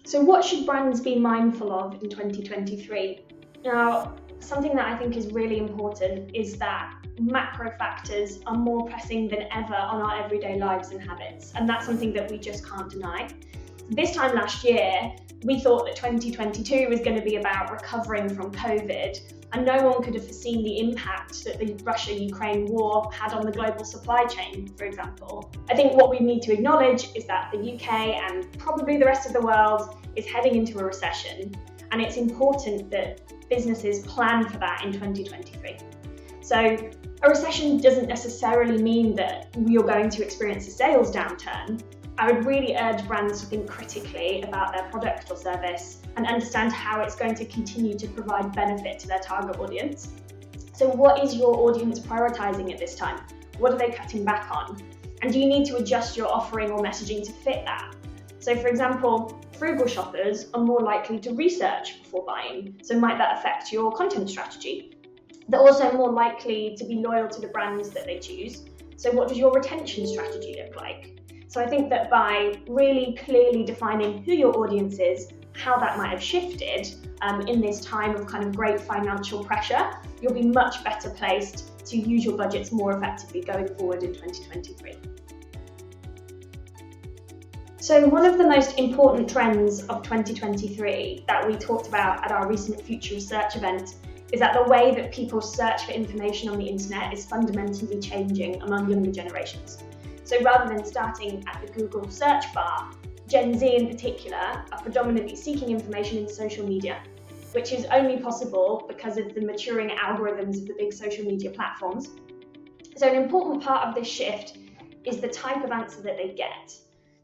So what should brands be mindful of in 2023? Now, something that I think is really important is that macro factors are more pressing than ever on our everyday lives and habits, and that's something that we just can't deny. This time last year, we thought that 2022 was going to be about recovering from COVID, and no one could have foreseen the impact that the Russia-Ukraine war had on the global supply chain, for example. I think what we need to acknowledge is that the UK and probably the rest of the world is heading into a recession, and it's important that businesses plan for that in 2023. So a recession doesn't necessarily mean that you're going to experience a sales downturn. I would really urge brands to think critically about their product or service and understand how it's going to continue to provide benefit to their target audience. So what is your audience prioritizing at this time? What are they cutting back on? And do you need to adjust your offering or messaging to fit that? So for example, frugal shoppers are more likely to research before buying. So might that affect your content strategy? They're also more likely to be loyal to the brands that they choose. So what does your retention strategy look like? So I think that by really clearly defining who your audience is, how that might have shifted in this time of kind of great financial pressure, you'll be much better placed to use your budgets more effectively going forward in 2023. So one of the most important trends of 2023 that we talked about at our recent Future Research event is that the way that people search for information on the internet is fundamentally changing among younger generations. So rather than starting at the Google search bar, Gen Z in particular are predominantly seeking information in social media, which is only possible because of the maturing algorithms of the big social media platforms. So an important part of this shift is the type of answer that they get.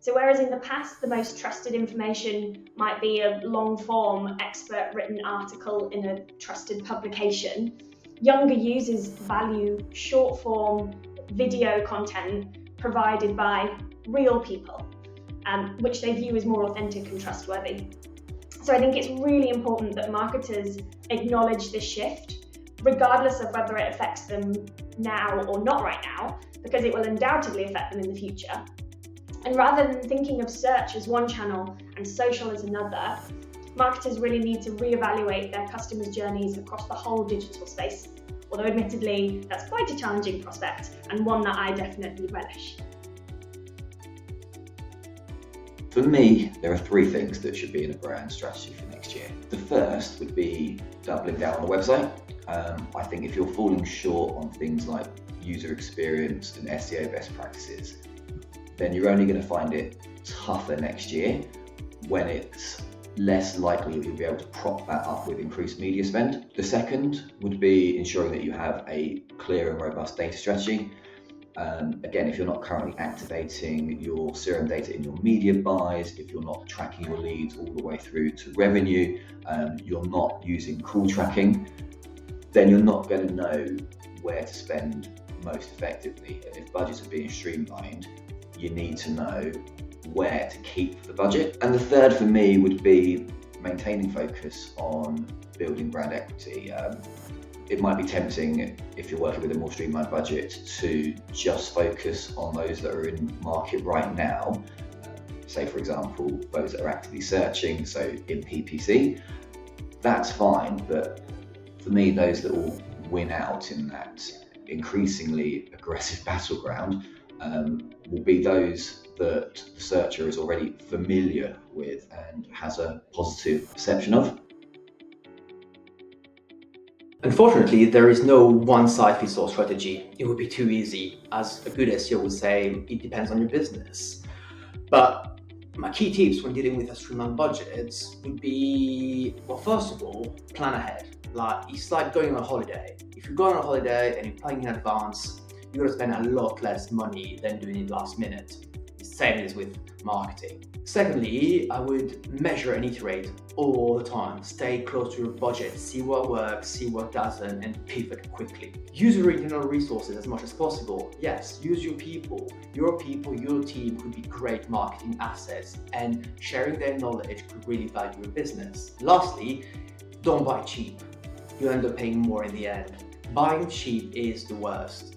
So whereas in the past, the most trusted information might be a long-form, expert-written article in a trusted publication, younger users value short-form video content provided by real people, which they view as more authentic and trustworthy. So I think it's really important that marketers acknowledge this shift, regardless of whether it affects them now or not right now, because it will undoubtedly affect them in the future. And rather than thinking of search as one channel and social as another, marketers really need to reevaluate their customers' journeys across the whole digital space. Although admittedly, that's quite a challenging prospect and one that I definitely relish. For me, there are three things that should be in a brand strategy for next year. The first would be doubling down on the website. I think if you're falling short on things like user experience and SEO best practices, then you're only going to find it tougher next year when it's less likely that you'll be able to prop that up with increased media spend. The second would be ensuring that you have a clear and robust data strategy. Again, if you're not currently activating your CRM data in your media buys, if you're not tracking your leads all the way through to revenue, you're not using call tracking, then you're not going to know where to spend most effectively. And if budgets are being streamlined, you need to know where to keep the budget. And the third for me would be maintaining focus on building brand equity. It might be tempting, if you're working with a more streamlined budget, to just focus on those that are in market right now. Say, for example, those that are actively searching, so in PPC. That's fine, but for me, those that will win out in that increasingly aggressive battleground will be those that the searcher is already familiar with and has a positive perception of. Unfortunately, there is no one-size-fits-all strategy. It would be too easy. As a good SEO would say, it depends on your business. But my key tips when dealing with a streamlined budget would be, well, first of all, plan ahead. It's like going on a holiday. If you go on a holiday and you're planning in advance, you're going to spend a lot less money than doing it last minute. Same as with marketing. Secondly, I would measure and iterate all the time. Stay close to your budget, see what works, see what doesn't, and pivot quickly. Use your internal resources as much as possible. Yes, use your people. Your team could be great marketing assets, and sharing their knowledge could really value your business. Lastly, don't buy cheap. You end up paying more in the end. Buying cheap is the worst.